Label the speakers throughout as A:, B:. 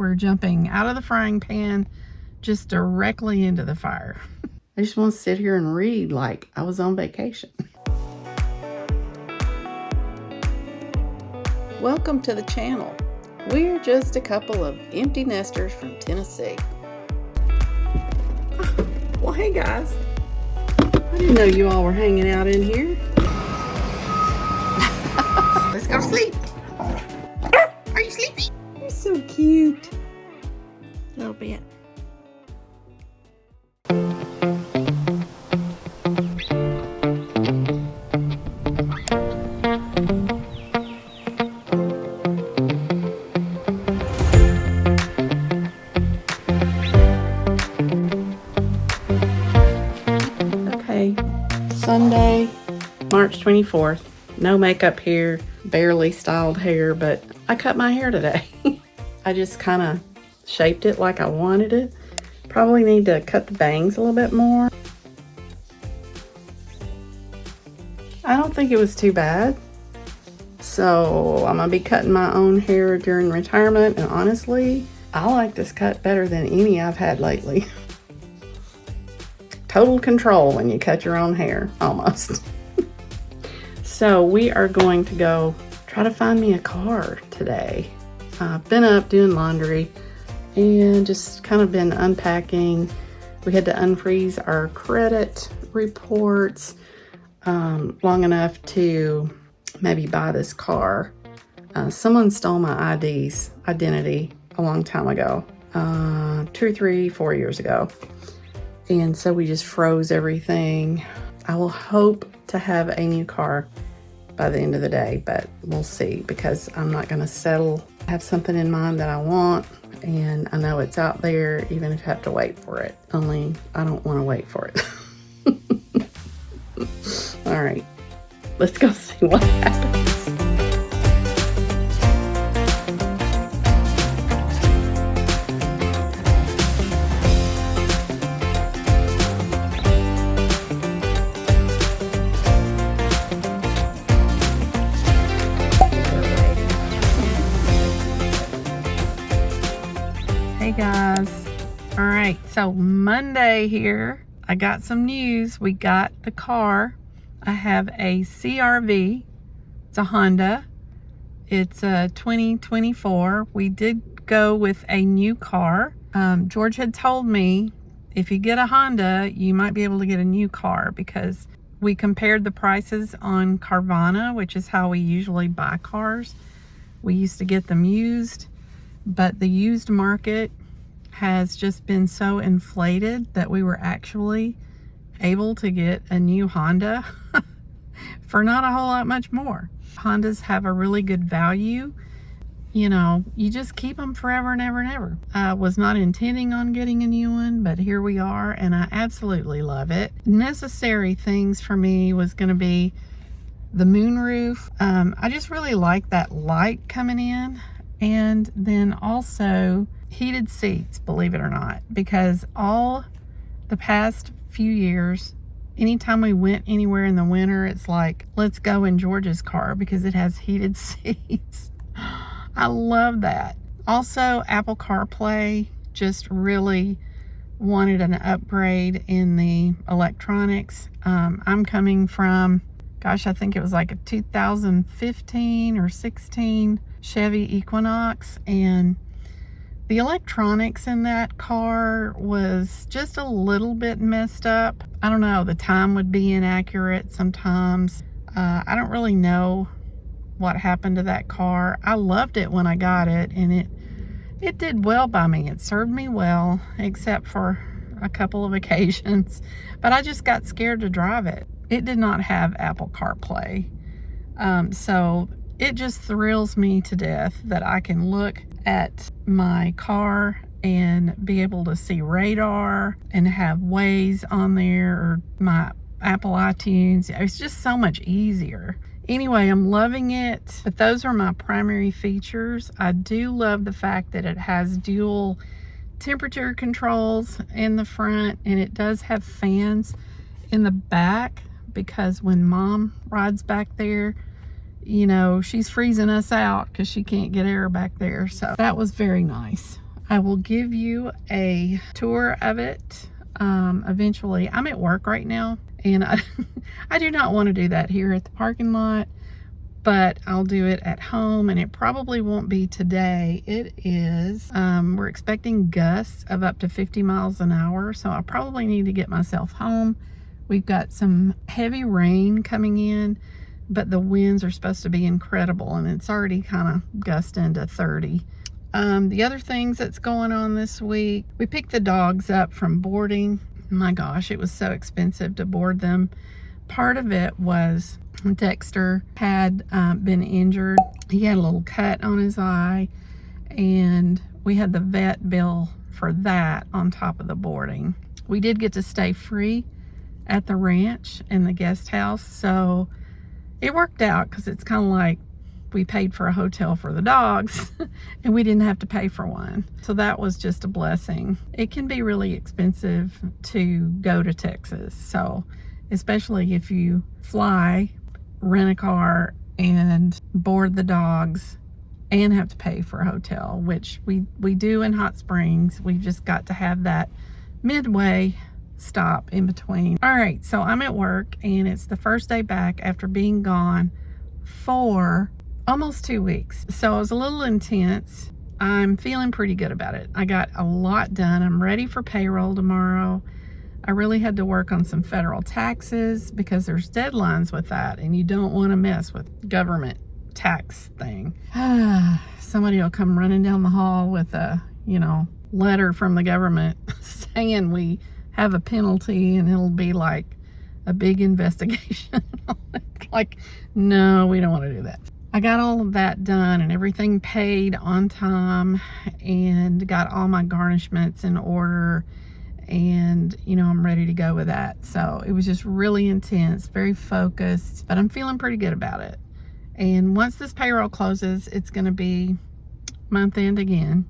A: we're jumping out of the frying pan just directly into the fire. I just want to sit here and read like I was on vacation. Welcome to the channel. We're just a couple of empty nesters from Tennessee. Well, hey guys. I didn't know you all were hanging out in here. Let's go to sleep. Are you sleepy? You're so cute. A little bit. Sunday, March 24th. No makeup here, barely styled hair, but I cut my hair today. I just kind of shaped it like I wanted it. Probably need to cut the bangs a little bit more. I don't think it was too bad. So I'm gonna be cutting my own hair during retirement, and honestly, I like this cut better than any I've had lately. Total control when you cut your own hair, almost. So we are going to go try to find me a car today. I've been up doing laundry and just kind of been unpacking. We had to unfreeze our credit reports long enough to maybe buy this car. Someone stole my identity a long time ago, 2, 3, 4 years ago. And so we just froze everything. I will hope to have a new car by the end of the day, but we'll see, because I'm not going to settle. I have something in mind that I want, and I know it's out there, even if I have to wait for it. Only I don't want to wait for it. All right, let's go see what happens. Hey guys. All right, so Monday here, I got some news. We got the car. I have a CRV. It's a Honda. It's a 2024. We did go with a new car. George had told me if you get a Honda, you might be able to get a new car, because we compared the prices on Carvana, which is how we usually buy cars. We used to get them used, but the used market has just been so inflated that we were actually able to get a new Honda for not a whole lot much more. Hondas have a really good value. You know, you just keep them forever and ever and ever. I was not intending on getting a new one, but here we are, and I absolutely love it. Necessary things for me was going to be the moonroof. I just really like that light coming in, and then also heated seats, believe it or not, because all the past few years, anytime we went anywhere in the winter, it's like, let's go in George's car because it has heated seats. I love that. Also, Apple CarPlay, just really wanted an upgrade in the electronics. I'm coming from, gosh, I think it was like a 2015 or 16 Chevy Equinox, and the electronics in that car was just a little bit messed up. I don't know, the time would be inaccurate sometimes. I don't really know what happened to that car. I loved it when I got it, and it did well by me. It served me well, except for a couple of occasions. But I just got scared to drive it. It did not have Apple CarPlay. So it just thrills me to death that I can look at my car and be able to see radar and have Waze on there, or my Apple iTunes. It's just so much easier. Anyway, I'm loving it, but those are my primary features. I do love the fact that it has dual temperature controls in the front, and it does have fans in the back, because when Mom rides back there, you know, she's freezing us out because she can't get air back there. So that was very nice. I will give you a tour of it eventually. I'm at work right now, and I do not want to do that here at the parking lot, but I'll do it at home, and it probably won't be today. It is, we're expecting gusts of up to 50 miles an hour, so I probably need to get myself home. We've got some heavy rain coming in, but the winds are supposed to be incredible, and it's already kind of gusting to 30. The other things that's going on this week, we picked the dogs up from boarding. My gosh, it was so expensive to board them. Part of it was Dexter had been injured. He had a little cut on his eye, and we had the vet bill for that on top of the boarding. We did get to stay free at the ranch and the guest house, so it worked out because it's kind of like we paid for a hotel for the dogs and we didn't have to pay for one. So that was just a blessing. It can be really expensive to go to Texas, so especially if you fly, rent a car, and board the dogs and have to pay for a hotel, which we do in Hot Springs. We've just got to have that midway stop in between. All right, so I'm at work, and it's the first day back after being gone for almost 2 weeks. So it was a little intense. I'm feeling pretty good about it. I got a lot done. I'm ready for payroll tomorrow. I really had to work on some federal taxes because there's deadlines with that, and you don't want to mess with government tax thing. Somebody will come running down the hall with a, letter from the government saying we have a penalty, and it'll be like a big investigation. Like, no, we don't want to do that. I got all of that done and everything paid on time, and got all my garnishments in order, and I'm ready to go with that. So it was just really intense, very focused, but I'm feeling pretty good about it. And once this payroll closes, it's going to be month end again,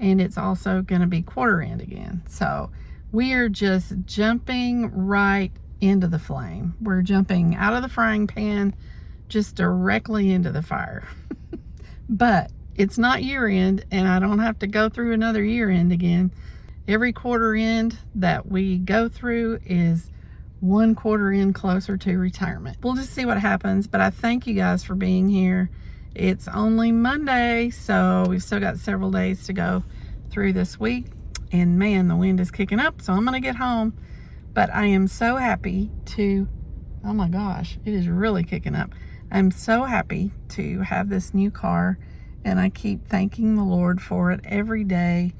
A: and it's also going to be quarter end again. So we are just jumping right into the flame. We're jumping out of the frying pan just directly into the fire. But it's not year end, and I don't have to go through another year end again. Every quarter end that we go through is one quarter end closer to retirement. We'll just see what happens, but I thank you guys for being here. It's only Monday, so we've still got several days to go through this week. And man, the wind is kicking up, so I'm gonna get home. But I am so happy to, oh my gosh, it is really kicking up. I'm so happy to have this new car, and I keep thanking the Lord for it every day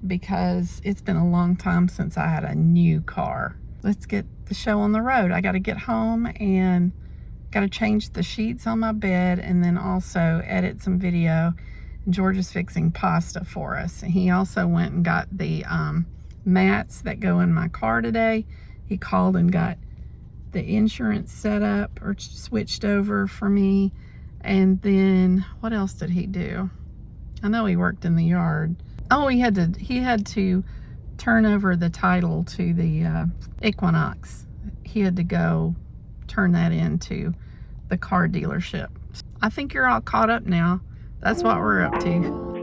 A: because it's been a long time since I had a new car. Let's get the show on the road. I got to get home and got to change the sheets on my bed, and then also edit some video. George is fixing pasta for us. He also went and got the mats that go in my car today. He called and got the insurance set up or switched over for me. And then what else did he do? I know he worked in the yard. Oh, he had to turn over the title to the Equinox. He had to go turn that into the car dealership. I think you're all caught up now. That's what we're up to.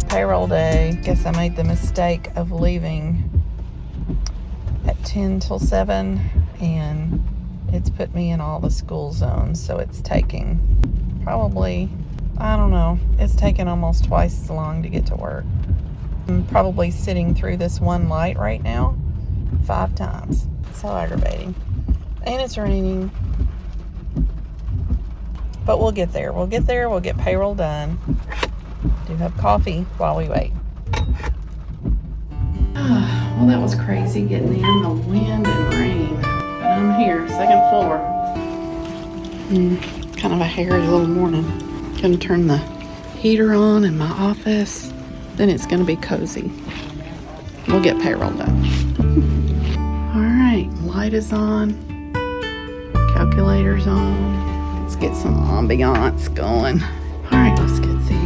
A: Payroll day. Guess I made the mistake of leaving at 10 till 7, and it's put me in all the school zones, so it's taking probably, I don't know, it's taking almost twice as long to get to work. I'm probably sitting through this one light right now 5 times. So aggravating. And it's raining. But we'll get there. We'll get payroll done. Do have coffee while we wait. Well, that was crazy getting in the wind and rain. But I'm here, second floor. Kind of a hairy little morning. Gonna turn the heater on in my office. then it's going to be cozy. We'll get payroll done. All right, light is on. Calculator's on. Let's get some ambiance going. All right, let's get the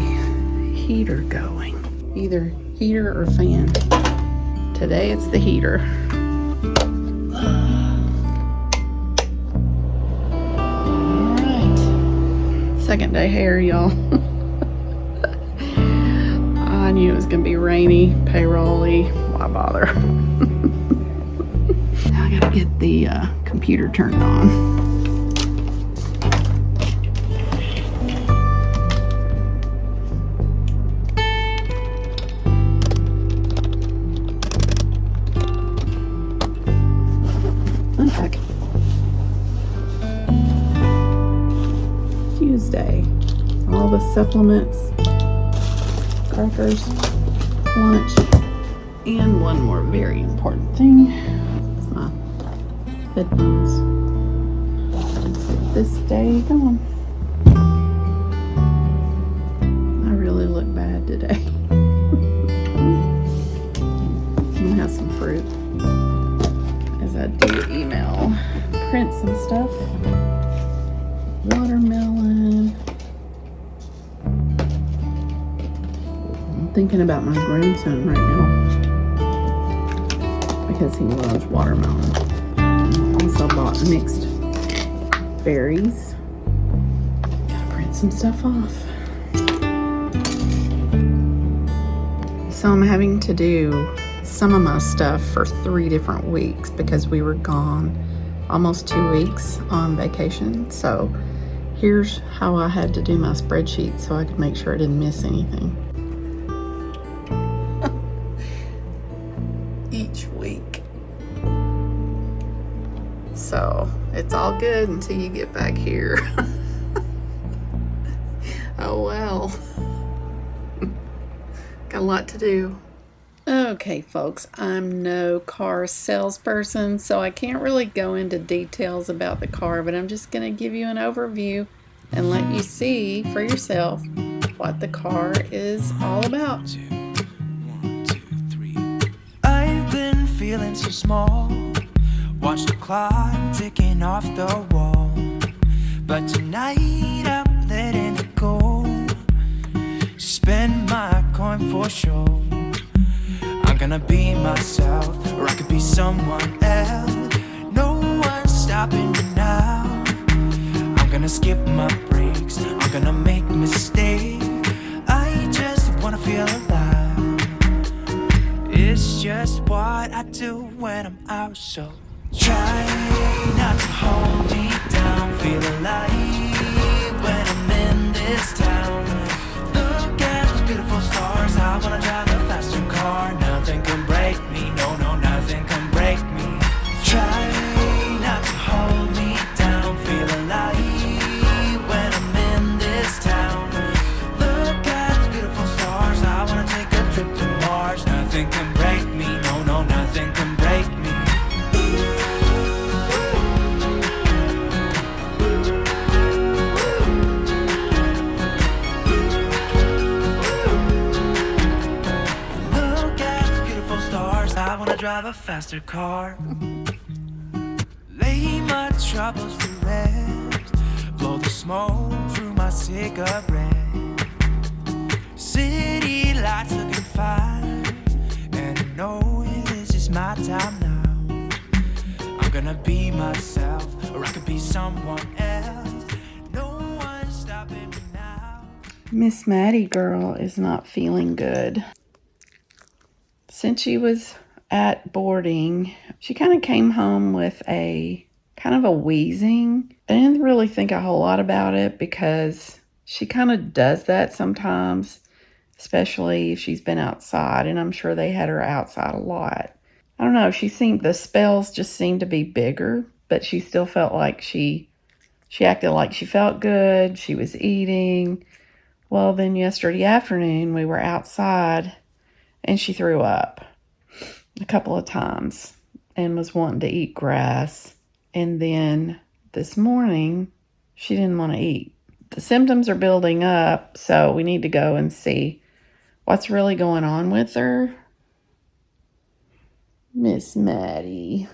A: heater going. Either heater or fan. Today it's the heater. All right. Second day hair, y'all. I knew it was gonna be rainy, payroll-y. Why bother? Now I gotta get the computer turned on. Unpack. Tuesday. All the supplements, crackers, lunch, and one more very important thing. It's my headphones. Let's get this day going. I really look bad today. I'm gonna have some fruit as I do email, print some stuff. Watermelon. I'm thinking about my grandson right now because he loves watermelon. I also bought mixed berries. Gotta print some stuff off. So I'm having to do some of my stuff for 3 different weeks because we were gone almost 2 weeks on vacation. So here's how I had to do my spreadsheet so I could make sure I didn't miss anything. Each week. So it's all good until you get back here. Oh well. Got a lot to do. Okay, folks, I'm no car salesperson, so I can't really go into details about the car, but I'm just going to give you an overview and let you see for yourself what the car is all about.
B: 1, 2, 3. I've been feeling so small. Watch the clock ticking off the wall. But tonight I'm letting it go. Spend my coin for sure. I'm gonna be myself, or I could be someone else. No one's stopping me now. I'm gonna skip my breaks, I'm gonna make mistakes. I just wanna feel alive. It's just what I do when I'm out, so try not to hold me down. Feel alive when I'm in this town. Look at those beautiful stars. I wanna drive a faster car. Nothing can break me, no, no, nothing can break me. Try not to hold me down. Feel alive when I'm in this town. Look at those beautiful stars. I wanna take a trip to Mars. Nothing can break me, no, no, nothing can break me. I wanna drive a faster car. Lay my troubles to rest. Blow the smoke through my cigarette. City lights looking fine, and I know this is my time now. I'm gonna be myself, or I could be someone else. No one's stopping me now.
A: Miss Maddie girl is not feeling good. Since she was at boarding, she kind of came home with a kind of a wheezing. I didn't really think a whole lot about it because she kind of does that sometimes, especially if she's been outside, and I'm sure they had her outside a lot. I don't know, the spells just seemed to be bigger, but she still felt like she acted like she felt good, she was eating. Well, then yesterday afternoon we were outside and she threw up a couple of times and was wanting to eat grass. And then this morning, she didn't want to eat. The symptoms are building up, so we need to go and see what's really going on with her. Miss Maddie.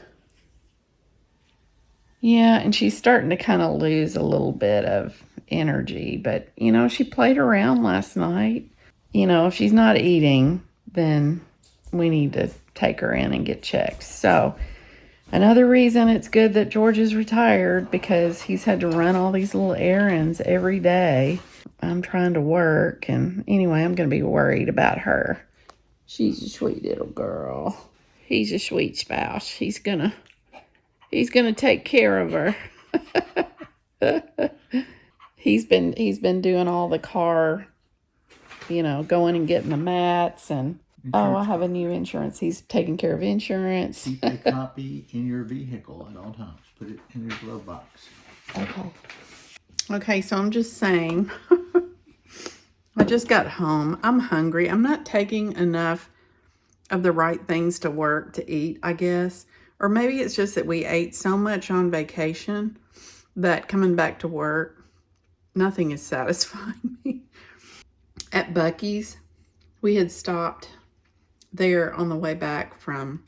A: Yeah, and she's starting to kind of lose a little bit of energy. But, you know, she played around last night. You know, if she's not eating, then we need to take her in and get checked. So, another reason it's good that George is retired, because he's had to run all these little errands every day. I'm trying to work, and anyway, I'm going to be worried about her. She's a sweet little girl. He's a sweet spouse. He's gonna take care of her. He's been doing all the car, you know, going and getting the mats and I have a new insurance. He's taking care of insurance.
C: Keep a copy in your vehicle at all times. Put it in your glove box.
A: Okay, so I'm just saying, I just got home. I'm hungry. I'm not taking enough of the right things to work to eat, I guess. Or maybe it's just that we ate so much on vacation that coming back to work, nothing is satisfying me. At Buc-ee's, we had stopped there on the way back from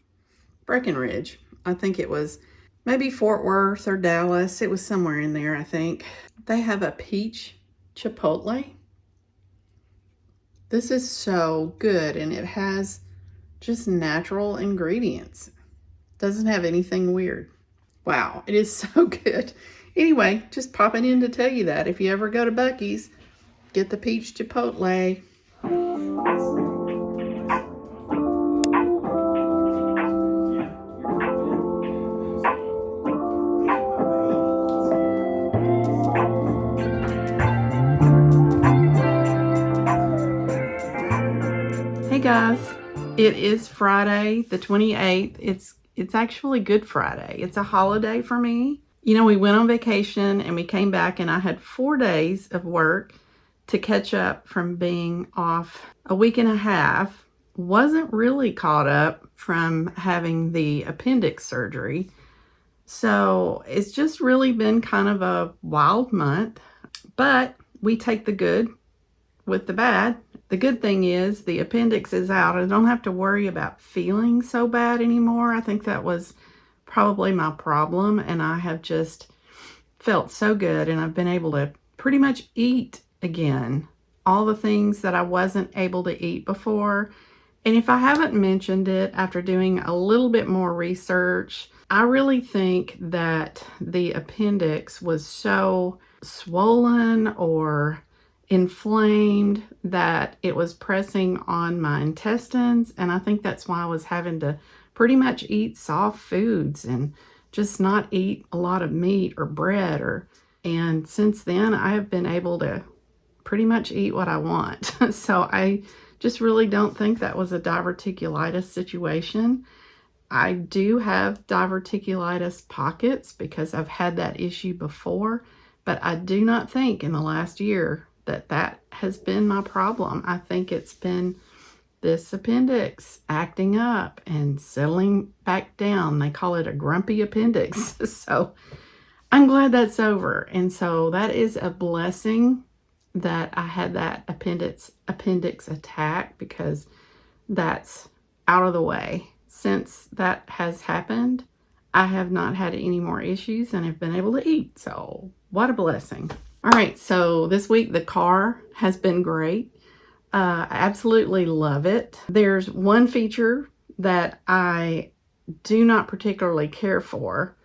A: Breckenridge. I think it was maybe Fort Worth or Dallas. It was somewhere in there, I think. They have a peach chipotle. This is so good, and it has just natural ingredients. Doesn't have anything weird. Wow, it is so good. Anyway, just popping in to tell you that if you ever go to Buc-ee's, get the peach chipotle. Hey guys, it is Friday the 28th. It's actually Good Friday. It's a holiday for me. You know, we went on vacation and we came back and I had 4 days of work to catch up from being off a week and a half. Wasn't really caught up from having the appendix surgery. So it's just really been kind of a wild month, but we take the good with the bad. The good thing is the appendix is out. I don't have to worry about feeling so bad anymore. I think that was probably my problem, and I have just felt so good, and I've been able to pretty much eat again all the things that I wasn't able to eat before. And if I haven't mentioned it, after doing a little bit more research, I really think that the appendix was so swollen or inflamed that it was pressing on my intestines, and I think that's why I was having to pretty much eat soft foods and just not eat a lot of meat or bread. And since then I have been able to pretty much eat what I want. So I just really don't think that was a diverticulitis situation. I do have diverticulitis pockets because I've had that issue before, but I do not think in the last year that has been my problem. I think it's been this appendix acting up and settling back down. They call it a grumpy appendix. So I'm glad that's over. And so that is a blessing that I had that appendix attack, because that's out of the way. Since that has happened, I have not had any more issues and have been able to eat. So what a blessing. All right, so this week the car has been great. I absolutely love it. There's one feature that I do not particularly care for,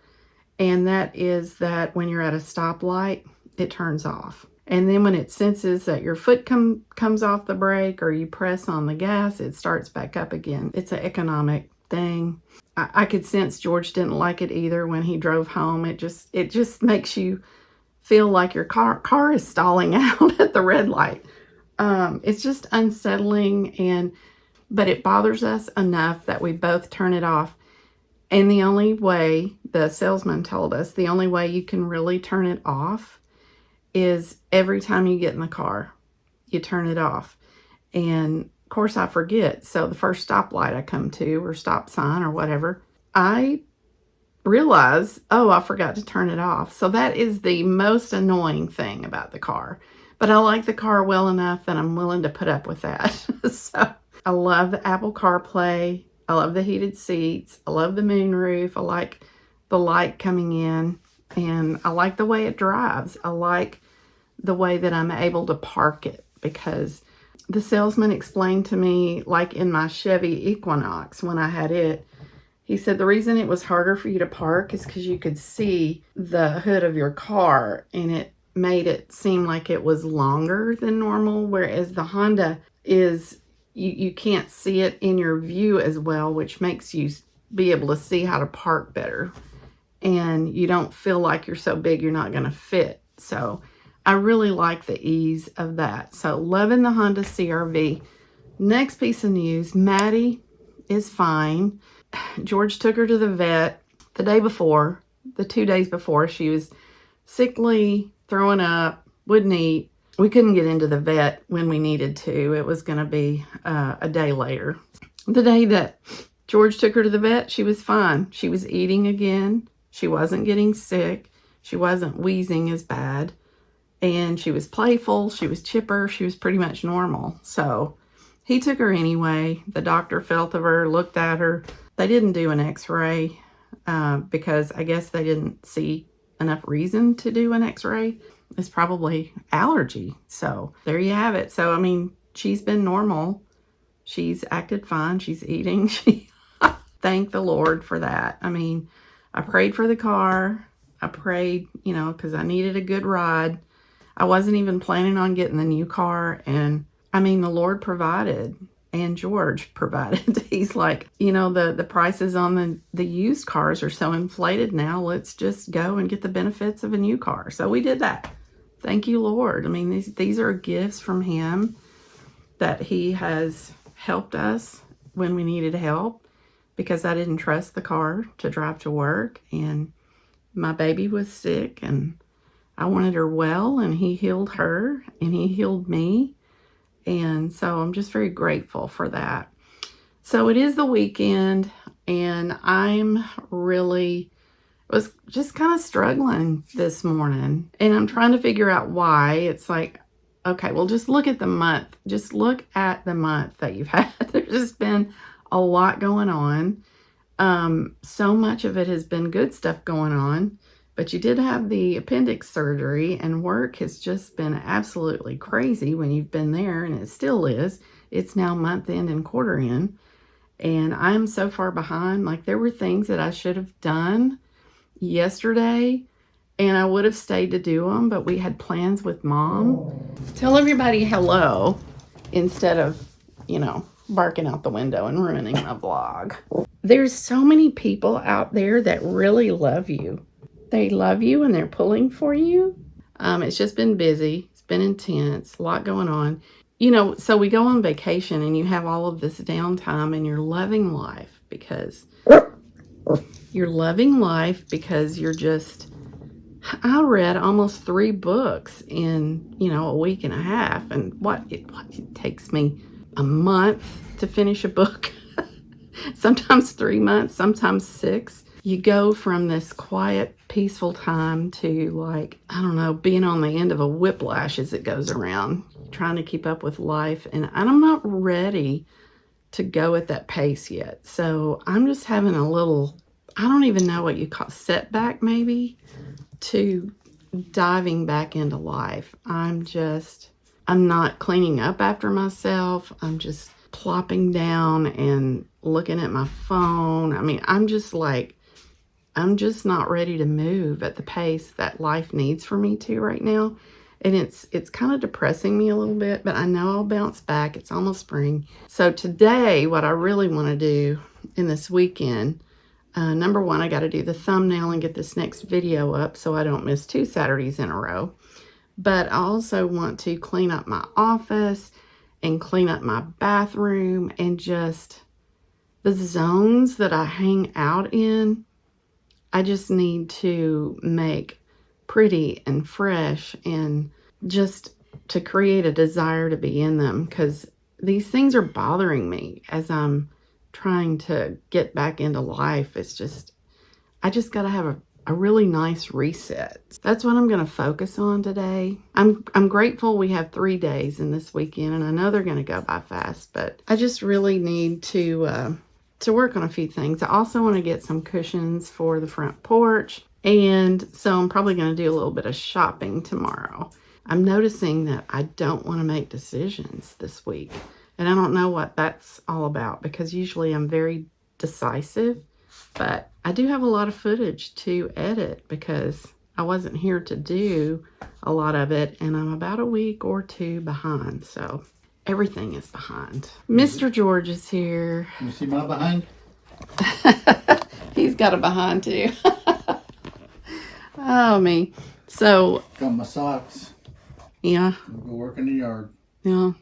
A: and that is that when you're at a stoplight, it turns off. And then when it senses that your foot comes off the brake or you press on the gas, it starts back up again. It's an economic thing. I could sense George didn't like it either when he drove home. It just makes you feel like your car is stalling out at the red light. It's just unsettling, but it bothers us enough that we both turn it off. And the only way, the salesman told us, the only way you can really turn it off is every time you get in the car, you turn it off. And of course I forget. So the first stoplight I come to, or stop sign or whatever, I realize, oh, I forgot to turn it off. So that is the most annoying thing about the car. But I like the car well enough that I'm willing to put up with that. So I love the Apple CarPlay. I love the heated seats. I love the moonroof. I like the light coming in. And I like the way it drives. I like the way that I'm able to park it, because the salesman explained to me, like in my Chevy Equinox when I had it, he said the reason it was harder for you to park is because you could see the hood of your car, and it made it seem like it was longer than normal, whereas the Honda is, you can't see it in your view as well, which makes you be able to see how to park better. And you don't feel like you're so big you're not going to fit. So I really like the ease of that. So loving the Honda CRV. Next piece of news, Maddie is fine. George took her to the vet the day before, the 2 days before. She was sickly, throwing up, wouldn't eat. We couldn't get into the vet when we needed to. It was going to be a day later. The day that George took her to the vet, she was fine. She was eating again. She wasn't getting sick. She wasn't wheezing as bad. And she was playful. She was chipper. She was pretty much normal. So he took her anyway. The doctor felt of her, looked at her. They didn't do an x-ray because I guess they didn't see enough reason to do an x-ray. It's probably allergy. So there you have it. So, I mean, she's been normal. She's acted fine. She's eating. Thank the Lord for that. I mean, I prayed for the car. I prayed, you know, because I needed a good ride. I wasn't even planning on getting the new car. And I mean, the Lord provided, and George provided. He's like, you know, the prices on the used cars are so inflated now. Let's just go and get the benefits of a new car. So we did that. Thank you, Lord. I mean, these are gifts from him that he has helped us when we needed help, because I didn't trust the car to drive to work, and my baby was sick, and I wanted her well, and he healed her, and he healed me. And so I'm just very grateful for that. So it is the weekend, and I'm really was just kind of struggling this morning, and I'm trying to figure out why. It's like, okay, well, just look at the month. Just look at the month that you've had. There's just been a lot going on. So much of it has been good stuff going on, but you did have the appendix surgery, and work has just been absolutely crazy when you've been there, and it still is. It's now month end and quarter end, and I'm so far behind. Like, there were things that I should have done yesterday, and I would have stayed to do them, but we had plans with Mom. Tell everybody hello instead of, you know, barking out the window and ruining my vlog. There's so many people out there that really love you. They love you, and they're pulling for you. It's just been busy. It's been intense. A lot going on. You know, so we go on vacation, and you have all of this downtime, and you're loving life because you're just, I read almost 3 books in, you know, a week and a half. And it takes me a month to finish a book. Sometimes 3 months, sometimes 6. You go from this quiet, peaceful time to, like, I don't know, being on the end of a whiplash as it goes around, trying to keep up with life. And I'm not ready to go at that pace yet. So I'm just having a little, I don't even know what you call setback, maybe, to diving back into life. I'm not cleaning up after myself. I'm just plopping down and looking at my phone. I mean, I'm just not ready to move at the pace that life needs for me to right now. And it's kind of depressing me a little bit, but I know I'll bounce back. It's almost spring. So today, what I really want to do in this weekend, number one, I got to do the thumbnail and get this next video up so I don't miss 2 Saturdays in a row. But I also want to clean up my office and clean up my bathroom, and just the zones that I hang out in, I just need to make pretty and fresh, and just to create a desire to be in them, because these things are bothering me as I'm trying to get back into life. It's just, I just got to have a really nice reset. That's what I'm going to focus on today. I'm grateful we have 3 days in this weekend, and I know they're going to go by fast, but I just really need to work on a few things. I also want to get some cushions for the front porch, and so I'm probably going to do a little bit of shopping tomorrow. I'm noticing that I don't want to make decisions this week, and I don't know what that's all about because usually I'm very decisive, but I do have a lot of footage to edit because I wasn't here to do a lot of it, and I'm about a week or 2 behind, so everything is behind. Mr. George is here.
C: You see my behind?
A: He's got a behind too. Oh, me. So.
C: Got my socks.
A: Yeah.
C: I'll go work in the yard.
A: Yeah.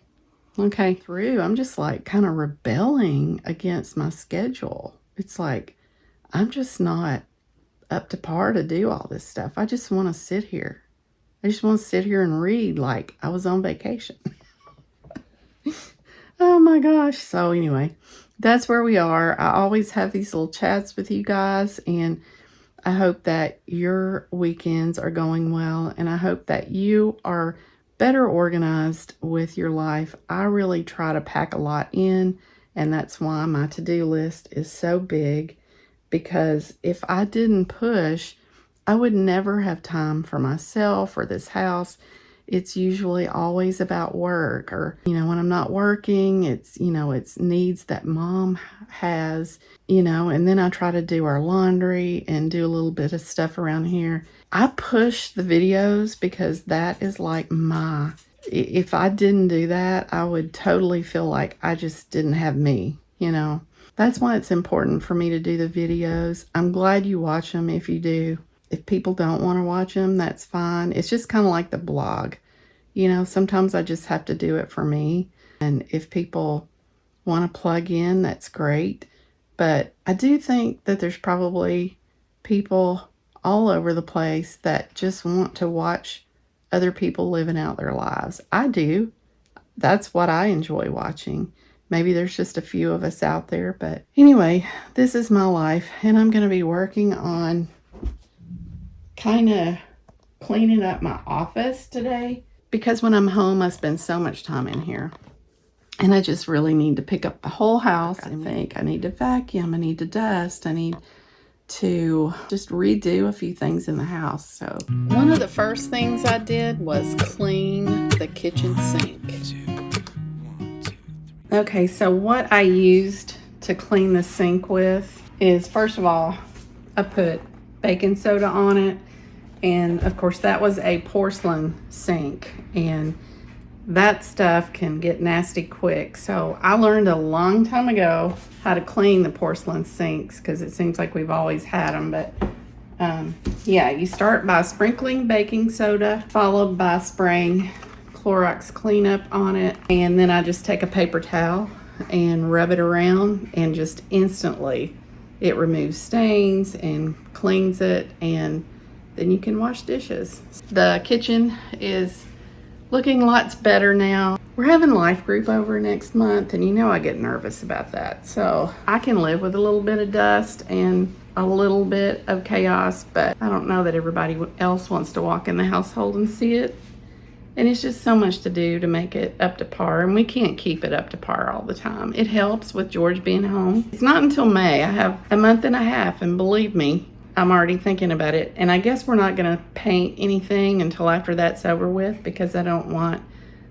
A: Okay. I'm just like kind of rebelling against my schedule. It's like, I'm just not up to par to do all this stuff. I just want to sit here. I just want to sit here and read like I was on vacation. Oh my gosh. So anyway, that's where we are. I always have these little chats with you guys, and I hope that your weekends are going well, and I hope that you are better organized with your life. I really try to pack a lot in, and that's why my to-do list is so big, because if I didn't push, I would never have time for myself or this house. It's usually always about work, or, when I'm not working, it's needs that mom has, and then I try to do our laundry and do a little bit of stuff around here. I push the videos because that is like if I didn't do that, I would totally feel like I just didn't have me, That's why it's important for me to do the videos. I'm glad you watch them if you do. If people don't want to watch them, that's fine. It's just kind of like the blog. Sometimes I just have to do it for me. And if people want to plug in, that's great. But I do think that there's probably people all over the place that just want to watch other people living out their lives. I do. That's what I enjoy watching. Maybe there's just a few of us out there. But anyway, this is my life. And I'm going to be working on kind of cleaning up my office today, because when I'm home I spend so much time in here, and I just really need to pick up the whole house. I think I need to vacuum, I need to dust, I need to just redo a few things in the house. So one of the first things I did was clean the kitchen sink. Okay, so what I used to clean the sink with is, first of all, I put baking soda on it. And of course that was a porcelain sink, and that stuff can get nasty quick. So I learned a long time ago how to clean the porcelain sinks, because it seems like we've always had them. But yeah, you start by sprinkling baking soda, followed by spraying Clorox cleanup on it. And then I just take a paper towel and rub it around, and just instantly it removes stains and cleans it, and then you can wash dishes. The kitchen is looking lots better now. We're having life group over next month, and I get nervous about that. So I can live with a little bit of dust and a little bit of chaos, but I don't know that everybody else wants to walk in the household and see it. And it's just so much to do to make it up to par, and we can't keep it up to par all the time. It helps with George being home. It's not until May. I have a month and a half, and believe me, I'm already thinking about it. And I guess we're not going to paint anything until after that's over with, because I don't want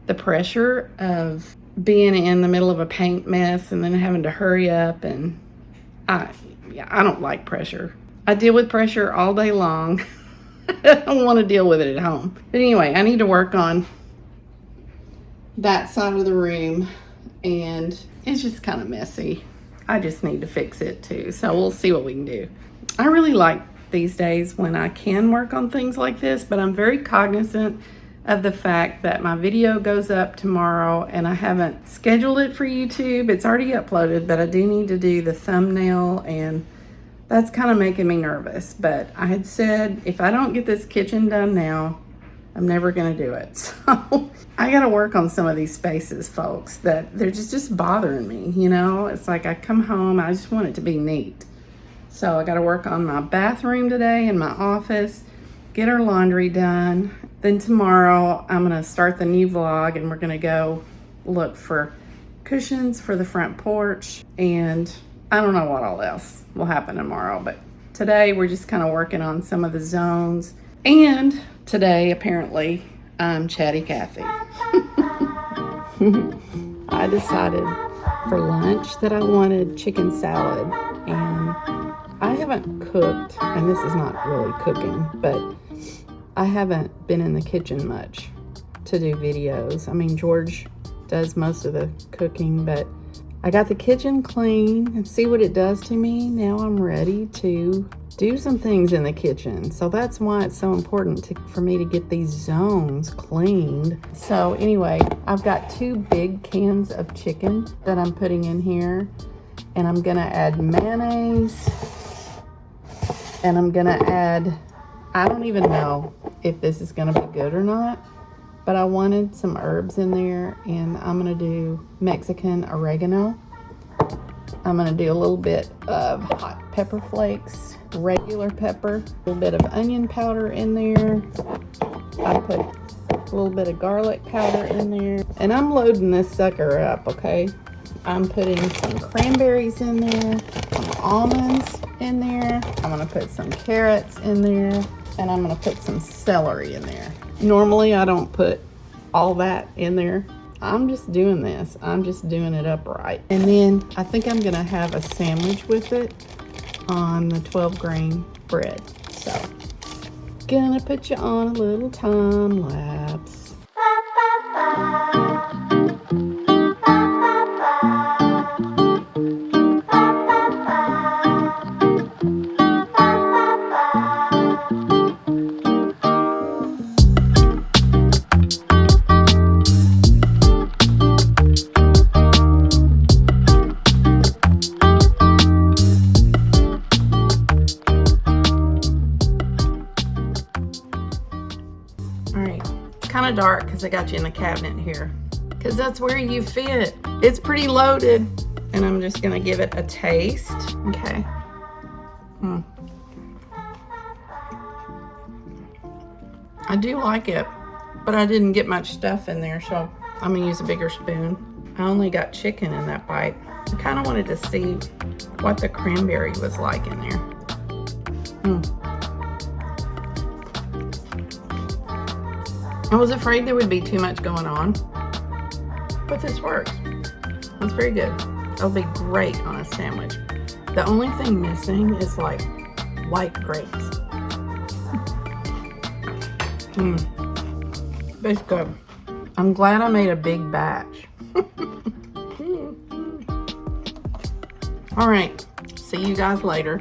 A: the pressure of being in the middle of a paint mess and then having to hurry up. And I don't like pressure. I deal with pressure all day long. I don't want to deal with it at home. But anyway, I need to work on that side of the room, and it's just kind of messy. I just need to fix it too. So we'll see what we can do. I really like these days when I can work on things like this, but I'm very cognizant of the fact that my video goes up tomorrow, and I haven't scheduled it for YouTube. It's already uploaded, but I do need to do the thumbnail, and that's kind of making me nervous. But I had said, if I don't get this kitchen done now, I'm never going to do it. So I got to work on some of these spaces, folks, that they're just bothering me. It's like I come home, I just want it to be neat. So I got to work on my bathroom today and my office, get our laundry done. Then tomorrow I'm going to start the new vlog and we're going to go look for cushions for the front porch. And I don't know what all else will happen tomorrow, but today we're just kind of working on some of the zones. And today, apparently, I'm Chatty Cathy. I decided for lunch that I wanted chicken salad, and I haven't cooked, and this is not really cooking, but I haven't been in the kitchen much to do videos. I mean, George does most of the cooking, but I got the kitchen clean and see what it does to me. Now I'm ready to do some things in the kitchen. So that's why it's so important for me to get these zones cleaned. So anyway, I've got 2 big cans of chicken that I'm putting in here, and I'm gonna add mayonnaise, and I'm gonna add, I don't even know if this is gonna be good or not, but I wanted some herbs in there, and I'm gonna do Mexican oregano. I'm gonna do a little bit of hot pepper flakes, regular pepper, a little bit of onion powder in there. I put a little bit of garlic powder in there, and I'm loading this sucker up, okay? I'm putting some cranberries in there, some almonds in there. I'm gonna put some carrots in there, and I'm gonna put some celery in there. Normally I don't put all that in there. I'm just doing this. I'm just doing it upright. And then I think I'm gonna have a sandwich with it on the 12 grain bread. So, gonna put you on a little time lapse. Kind of dark because I got you in the cabinet here, because that's where you fit. It's pretty loaded, and I'm just gonna give it a taste. Okay. I do like it, but I didn't get much stuff in there, so I'm gonna use a bigger spoon. I only got chicken in that bite. I kind of wanted to see what the cranberry was like in there. I was afraid there would be too much going on, but this works. It's very good. It'll be great on a sandwich. The only thing missing is like white grapes. It's good. I'm glad I made a big batch. All right, see you guys later.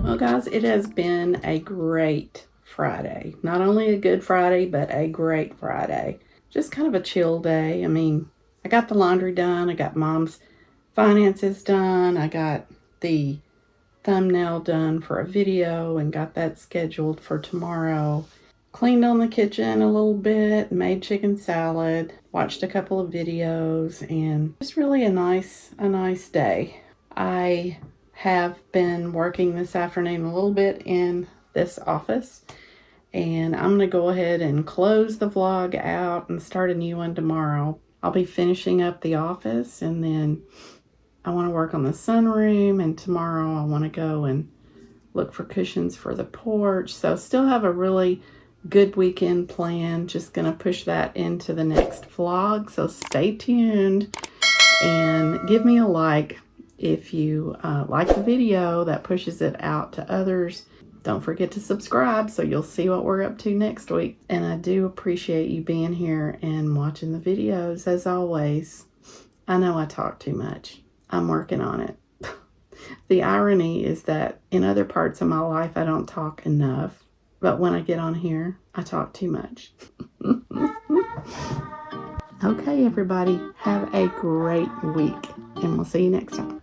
A: Well guys, it has been a great Friday. Not only a good Friday, but a great Friday. Just kind of a chill day. I mean, I got the laundry done. I got Mom's finances done. I got the thumbnail done for a video and got that scheduled for tomorrow. Cleaned on the kitchen a little bit, made chicken salad, watched a couple of videos, and just really a nice day. I have been working this afternoon a little bit in this office, and I'm gonna go ahead and close the vlog out and start a new one tomorrow. I'll be finishing up the office, and then I want to work on the sunroom, and tomorrow I want to go and look for cushions for the porch. So still have a really good weekend planned. Just gonna push that into the next vlog, so stay tuned and give me a like if you like the video. That pushes it out to others. Don't forget to subscribe so you'll see what we're up to next week. And I do appreciate you being here and watching the videos as always. I know I talk too much. I'm working on it. The irony is that in other parts of my life I don't talk enough, but when I get on here I talk too much. Okay everybody, have a great week and we'll see you next time.